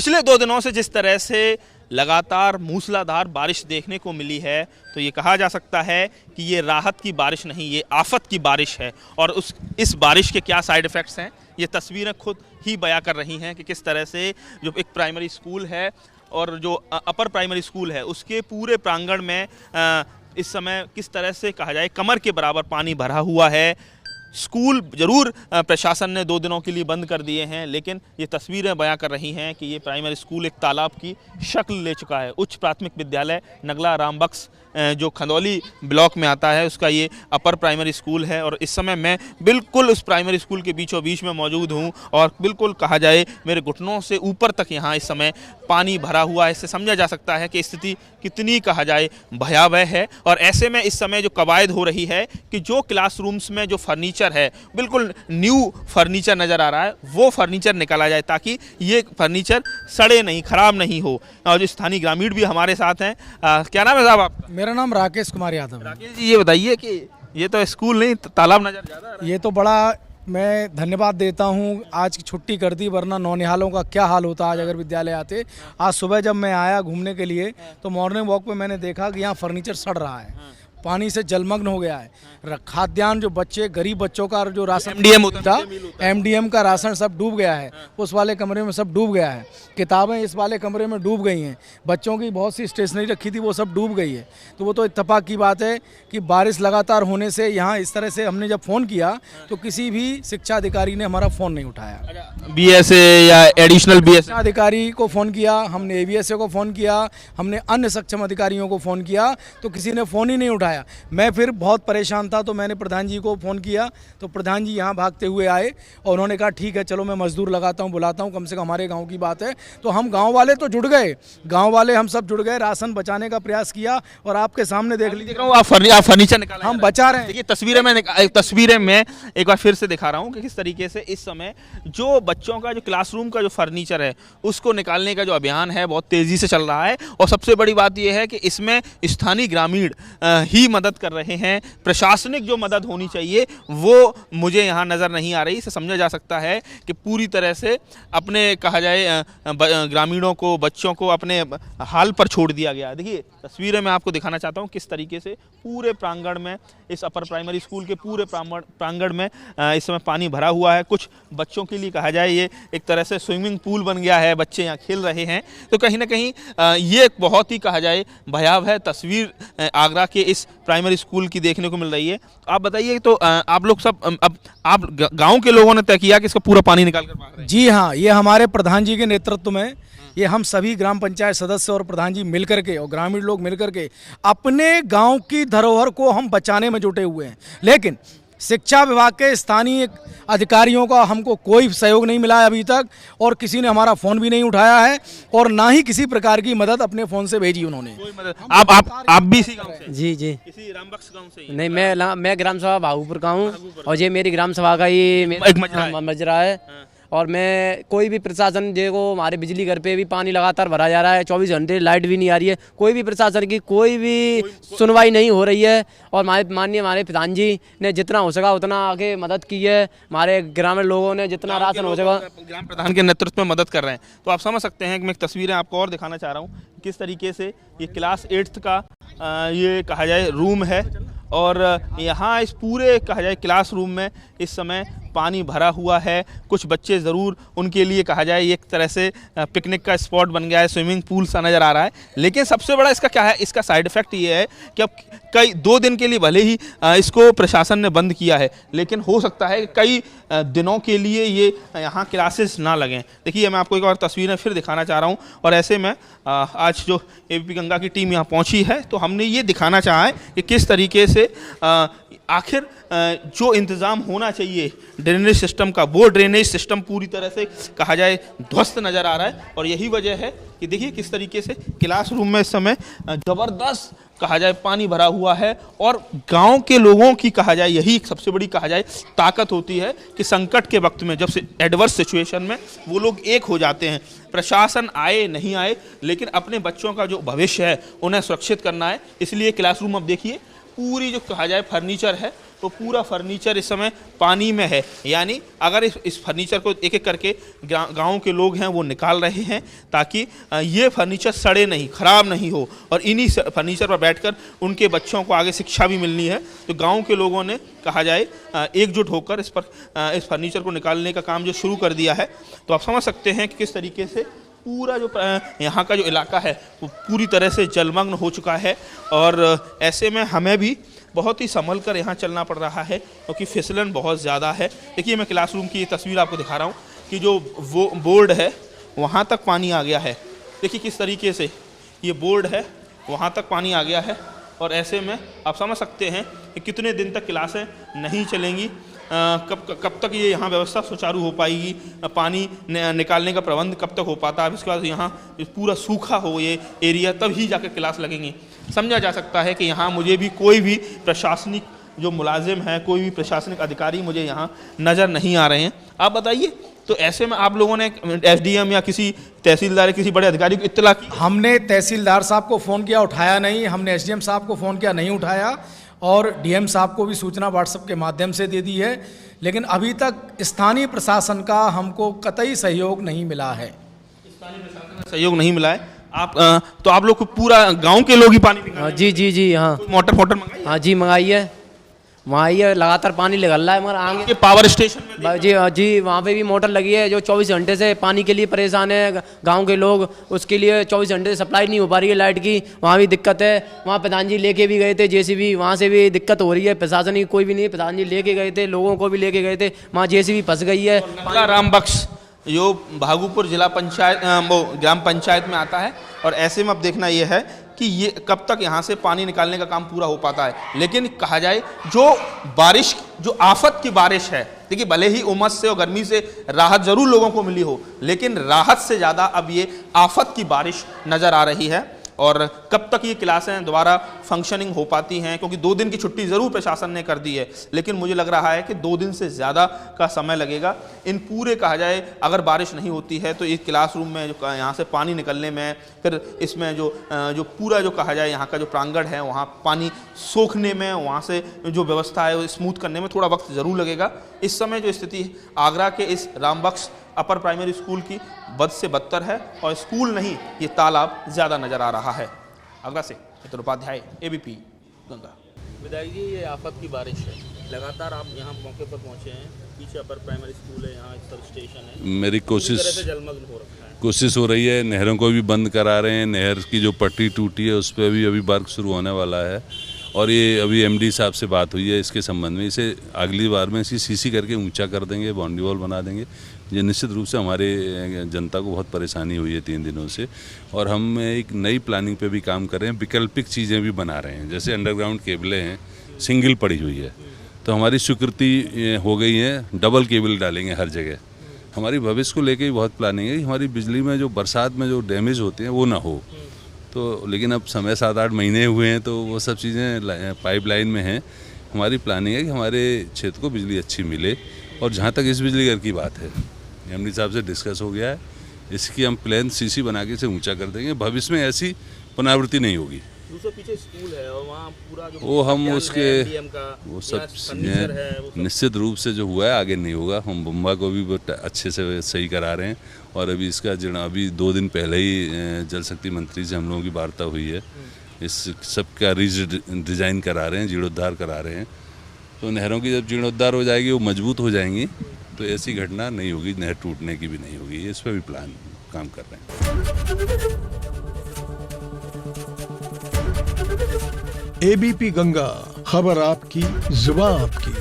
पिछले 2 दिनों से जिस तरह से लगातार मूसलाधार बारिश देखने को मिली है, तो ये कहा जा सकता है कि ये राहत की बारिश नहीं, ये आफत की बारिश है। और इस बारिश के क्या साइड इफ़ेक्ट्स हैं, ये तस्वीरें खुद ही बयां कर रही हैं कि किस तरह से जो एक प्राइमरी स्कूल है और जो अपर प्राइमरी स्कूल है, उसके पूरे प्रांगण में इस समय किस तरह से कहा जाए कमर के बराबर पानी भरा हुआ है। स्कूल ज़रूर प्रशासन ने 2 दिनों के लिए बंद कर दिए हैं, लेकिन ये तस्वीरें बयां कर रही हैं कि ये प्राइमरी स्कूल एक तालाब की शक्ल ले चुका है। उच्च प्राथमिक विद्यालय नगला रामबक्स जो खंदौली ब्लॉक में आता है, उसका ये अपर प्राइमरी स्कूल है। और इस समय मैं बिल्कुल उस प्राइमरी स्कूल के बीचों बीच में मौजूद हूँ और बिल्कुल कहा जाए मेरे घुटनों से ऊपर तक यहाँ इस समय पानी भरा हुआ है। इससे समझा जा सकता है कि स्थिति कितनी कहा जाए भयावह है। और ऐसे में इस समय जो कवायद हो रही है कि जो क्लासरूम्स में जो फर्नीचर है, बिल्कुल न्यू फर्नीचर नज़र आ रहा है, वो फर्नीचर निकाला जाए ताकि ये फर्नीचर सड़े नहीं, ख़राब नहीं हो। और जो स्थानीय ग्रामीण भी हमारे साथ हैं, क्या नाम है साहब आपका? मेरा नाम राकेश कुमार यादव है। राकेश जी, ये बताइए कि ये तो स्कूल नहीं तालाब नजर ज़्यादा आ रहा है। ये तो बड़ा मैं धन्यवाद देता हूँ, आज की छुट्टी कर दी, वरना नौनिहालों का क्या हाल होता आज अगर विद्यालय आते। आज सुबह जब मैं आया घूमने के लिए तो मॉर्निंग वॉक पे मैंने देखा कि यहाँ फर्नीचर सड़ रहा है, पानी से जलमग्न हो गया है। खाद्यान्न जो बच्चे गरीब बच्चों का जो राशन MDM था, MDM का राशन सब डूब गया है, उस वाले कमरे में सब डूब गया है। किताबें इस वाले कमरे में डूब गई हैं, बच्चों की बहुत सी स्टेशनरी रखी थी वो सब डूब गई है। तो वो तो इत्तेफाक की बात है कि बारिश लगातार होने से यहाँ इस तरह से हमने जब फ़ोन किया तो किसी भी शिक्षा अधिकारी ने हमारा फ़ोन नहीं उठाया। BSA या एडिशनल BSA शिक्षा अधिकारी को फ़ोन किया, हमने ABSA को फ़ोन किया, हमने अन्य सक्षम अधिकारियों को फ़ोन किया, तो किसी ने फ़ोन ही नहीं उठाया। मैं फिर बहुत परेशान था तो मैंने प्रधान जी को फ़ोन किया, तो प्रधान जी यहाँ भागते हुए आए और उन्होंने कहा ठीक है चलो मैं मजदूर लगाता हूँ, बुलाता हूँ, कम से कम हमारे गांव की बात है। तो हम गांव वाले तो जुड़ गए, गांव वाले हम सब जुड़ गए, राशन बचाने का प्रयास किया और आपके सामने देख लीजिए आप फर्नीचर निकाल हम बचा रहे हैं। देखिए तस्वीरें मैं एक बार फिर से दिखा रहा हूँ कि किस तरीके से इस समय जो बच्चों का जो क्लासरूम का जो फर्नीचर है उसको निकालने का जो अभियान है बहुत तेज़ी से चल रहा है। और सबसे बड़ी बात यह है कि इसमें स्थानीय ग्रामीण ही मदद कर रहे हैं। प्रशासनिक जो मदद होनी चाहिए वो मुझे यहाँ नज़र नहीं आ रही। इसे समझा जा सकता है कि पूरी तरह से अपने कहा जाए ग्रामीणों को, बच्चों को अपने हाल पर छोड़ दिया गया। देखिए तस्वीरें मैं आपको दिखाना चाहता हूँ किस तरीके से पूरे प्रांगण में, इस अपर प्राइमरी स्कूल के पूरे प्रांगण में इस समय पानी भरा हुआ है। कुछ बच्चों के लिए कहा जाए ये एक तरह से स्विमिंग पूल बन गया है, बच्चे यहाँ खेल रहे हैं। तो कहीं ना कहीं ये एक बहुत ही कहा जाए भयावह तस्वीर आगरा के इस प्राइमरी स्कूल की देखने को मिल रही है। आप बताइए, तो आप लोग सब अब आप गांव के लोगों ने तय किया कि इसका पूरा पानी निकाल कर भाग रहे हैं? जी हाँ, ये हमारे प्रधान जी के नेतृत्व में ये हम सभी ग्राम पंचायत सदस्य और प्रधान जी मिलकर के और ग्रामीण लोग मिलकर के अपने गांव की धरोहर को हम बचाने में जुटे हुए हैं। लेकिन शिक्षा विभाग के स्थानीय अधिकारियों का हमको कोई सहयोग नहीं मिला है अभी तक, और किसी ने हमारा फ़ोन भी नहीं उठाया है और ना ही किसी प्रकार की मदद अपने फ़ोन से भेजी उन्होंने। कोई मदद आप भी इसी गांव से? जी जी, इसी रामबक्स गांव से? नहीं मैं ग्राम सभा भागुपुर का हूँ और ये मेरी ग्राम सभा का ही मजरा है। और मैं कोई भी प्रशासन देखो, हमारे बिजली घर पे भी पानी लगातार भरा जा रहा है, 24 घंटे लाइट भी नहीं आ रही है, कोई भी प्रशासन की कोई भी सुनवाई नहीं हो रही है। और हमारे प्रधान जी ने जितना हो सका उतना आगे मदद की है, हमारे ग्रामीण लोगों ने जितना राशन हो सका ग्राम प्रधान के नेतृत्व में मदद कर रहे हैं। तो आप समझ सकते हैं कि मैं तस्वीरें आपको और दिखाना चाह रहा हूँ किस तरीके से ये क्लास 8th का ये कहा जाए रूम है और यहाँ इस पूरे कहा जाए क्लासरूम में इस समय पानी भरा हुआ है। कुछ बच्चे ज़रूर उनके लिए कहा जाए एक तरह से पिकनिक का स्पॉट बन गया है, स्विमिंग पूल सा नज़र आ रहा है। लेकिन सबसे बड़ा इसका क्या है, इसका साइड इफ़ेक्ट ये है कि अब कई 2 दिन के लिए भले ही इसको प्रशासन ने बंद किया है, लेकिन हो सकता है कई दिनों के लिए ये यहाँ क्लासेस ना लगें। देखिए मैं आपको एक और तस्वीरें फिर दिखाना चाह रहा हूँ। और ऐसे में आज जो ABP गंगा की टीम यहाँ पहुँची है तो हमने ये दिखाना चाहा है कि किस तरीके से आखिर जो इंतज़ाम होना चाहिए ड्रेनेज सिस्टम का, वो ड्रेनेज सिस्टम पूरी तरह से कहा जाए ध्वस्त नज़र आ रहा है। और यही वजह है कि देखिए किस तरीके से क्लासरूम में इस समय ज़बरदस्त कहा जाए पानी भरा हुआ है। और गांव के लोगों की कहा जाए यही सबसे बड़ी कहा जाए ताकत होती है कि संकट के वक्त में, जब से एडवर्स सिचुएशन में वो लोग एक हो जाते हैं। प्रशासन आए नहीं आए, लेकिन अपने बच्चों का जो भविष्य है उन्हें सुरक्षित करना है। इसलिए क्लासरूम अब देखिए पूरी जो कहा जाए फर्नीचर है वो पूरा फर्नीचर इस समय पानी में है। यानी अगर इस फर्नीचर को एक एक करके गांव के लोग हैं वो निकाल रहे हैं ताकि ये फर्नीचर सड़े नहीं, ख़राब नहीं हो, और इन्हीं फर्नीचर पर बैठकर उनके बच्चों को आगे शिक्षा भी मिलनी है। तो गांव के लोगों ने कहा जाए एकजुट होकर इस फर्नीचर को निकालने का काम जो शुरू कर दिया है। तो आप समझ सकते हैं कि किस तरीके से पूरा जो यहाँ का जो इलाका है वो पूरी तरह से जलमग्न हो चुका है, और ऐसे में हमें भी बहुत ही संभल कर यहाँ चलना पड़ रहा है क्योंकि फिसलन बहुत ज़्यादा है। देखिए मैं क्लासरूम की तस्वीर आपको दिखा रहा हूँ कि जो वो बोर्ड है वहाँ तक पानी आ गया है। देखिए किस तरीके से ये बोर्ड है वहाँ तक पानी आ गया है, और ऐसे में आप समझ सकते हैं कि कितने दिन तक क्लासें नहीं चलेंगी, कब तक ये यहाँ व्यवस्था सुचारू हो पाएगी, पानी निकालने का प्रबंध कब तक हो पाता है। इसके बाद यहाँ पूरा सूखा हो ये एरिया तब ही जाकर क्लास लगेंगी। समझा जा सकता है कि यहाँ मुझे भी कोई भी प्रशासनिक जो मुलाजिम है, कोई भी प्रशासनिक अधिकारी मुझे यहाँ नज़र नहीं आ रहे हैं। आप बताइए, तो ऐसे में आप लोगों ने एसडीएम या किसी तहसीलदार या किसी बड़े अधिकारी को इत्तला की? हमने तहसीलदार साहब को फ़ोन किया, उठाया नहीं। हमने एसडीएम साहब को फ़ोन किया, नहीं उठाया। और डीएम साहब को भी सूचना व्हाट्सएप के माध्यम से दे दी है, लेकिन अभी तक स्थानीय प्रशासन का हमको कतई सहयोग नहीं मिला है। स्थानीय प्रशासन का सहयोग नहीं मिला है। आप तो आप लोग को पूरा गांव के लोग ही पानी निकाल? जी हाँ। मोटर मंगाई? हाँ जी मंगाई है, वहाँ ये लगातार पानी निकल रहा है मगर आगे पावर स्टेशन में जी वहाँ पे भी मोटर लगी है जो 24 घंटे से पानी के लिए परेशान है गांव के लोग। उसके लिए 24 घंटे से सप्लाई नहीं हो पा रही है लाइट की, वहाँ भी दिक्कत है। वहाँ प्रधान जी लेके भी गए थे जेसीबी, वहाँ से भी दिक्कत हो रही है। प्रशासन की कोई भी नहीं, प्रधान जी लेके गए थे, लोगों को भी लेके गए थे, वहाँ जेसीबी फंस गई है। राम बख्श जो भागलपुर जिला पंचायत ग्राम पंचायत में आता है, और ऐसे में अब देखना ये है कि ये कब तक यहाँ से पानी निकालने का काम पूरा हो पाता है। लेकिन कहा जाए जो बारिश, जो आफत की बारिश है, देखिए भले ही उमस से और गर्मी से राहत जरूर लोगों को मिली हो, लेकिन राहत से ज़्यादा अब ये आफत की बारिश नज़र आ रही है। और कब तक ये क्लासें दोबारा फंक्शनिंग हो पाती हैं, क्योंकि 2 दिन की छुट्टी ज़रूर प्रशासन ने कर दी है, लेकिन मुझे लग रहा है कि 2 दिन से ज़्यादा का समय लगेगा। इन पूरे कहा जाए अगर बारिश नहीं होती है तो इस क्लासरूम में जो यहाँ से पानी निकलने में, फिर इसमें जो पूरा जो कहा जाए यहाँ का जो प्रांगण है वहाँ पानी सोखने में, वहाँ से जो व्यवस्था है वो स्मूथ करने में थोड़ा वक्त ज़रूर लगेगा। इस समय जो स्थिति आगरा के इस रामबख्श अपर प्राइमरी स्कूल की बद से बदतर है, और स्कूल नहीं ये तालाब ज़्यादा नज़र आ रहा है। आगरा से मित्र उपाध्याय, एबीपी गंगा। विधायक जी, ये आफत की बारिश है, लगातार आप यहाँ मौके पर पहुँचे हैं, पीछे अपर प्राइमरी स्कूल है, यहाँ सब स्टेशन है, मेरी जलमग्न हो रखा है। कोशिश हो रही है, नहरों को भी बंद करा रहे हैं। नहर की जो पट्टी टूटी है उस पर अभी वर्क शुरू होने वाला है, और ये अभी एमडी साहब से बात हुई है इसके संबंध में। इसे अगली बार में इसी सीसी करके ऊंचा कर देंगे, बाउंड्री वॉल बना देंगे। ये निश्चित रूप से हमारे जनता को बहुत परेशानी हुई है 3 दिनों से, और हम एक नई प्लानिंग पे भी काम कर रहे हैं, वैकल्पिक चीज़ें भी बना रहे हैं। जैसे अंडरग्राउंड केबलें हैं, सिंगल पड़ी हुई है, तो हमारी स्वीकृति हो गई है, डबल केबल डालेंगे हर जगह। हमारी भविष्य को लेके भी बहुत प्लानिंग है कि हमारी बिजली में जो बरसात में जो डैमेज होते हैं वो ना हो। तो लेकिन अब समय 7-8 महीने हुए हैं, तो वो सब चीज़ें पाइपलाइन में हैं। हमारी प्लानिंग है कि हमारे क्षेत्र को बिजली अच्छी मिले। और जहाँ तक इस बिजली घर की बात है, एमडी साहब से डिस्कस हो गया है, इसकी हम प्लान सीसी बना के इसे ऊंचा कर देंगे। भविष्य में ऐसी पुनरावृत्ति नहीं होगी। दूसरे पीछे स्कूल है और वहाँ पूरा जो वो हम उसके वो सब चीज़ें निश्चित रूप से जो हुआ है आगे नहीं होगा। हम बम्बा को भी अच्छे से सही करा रहे हैं, और अभी इसका अभी 2 दिन पहले ही जल शक्ति मंत्री से हम लोगों की वार्ता हुई है। इस सब का डिज़ाइन करा रहे हैं, जीर्णोद्धार करा रहे हैं। तो नहरों की जब जीर्णोद्धार हो जाएगी, वो मजबूत हो जाएंगी, तो ऐसी घटना नहीं होगी, नहर टूटने की भी नहीं होगी। इस पर भी प्लान काम कर रहे हैं। एबीपी गंगा, खबर आपकी, जुबान आपकी।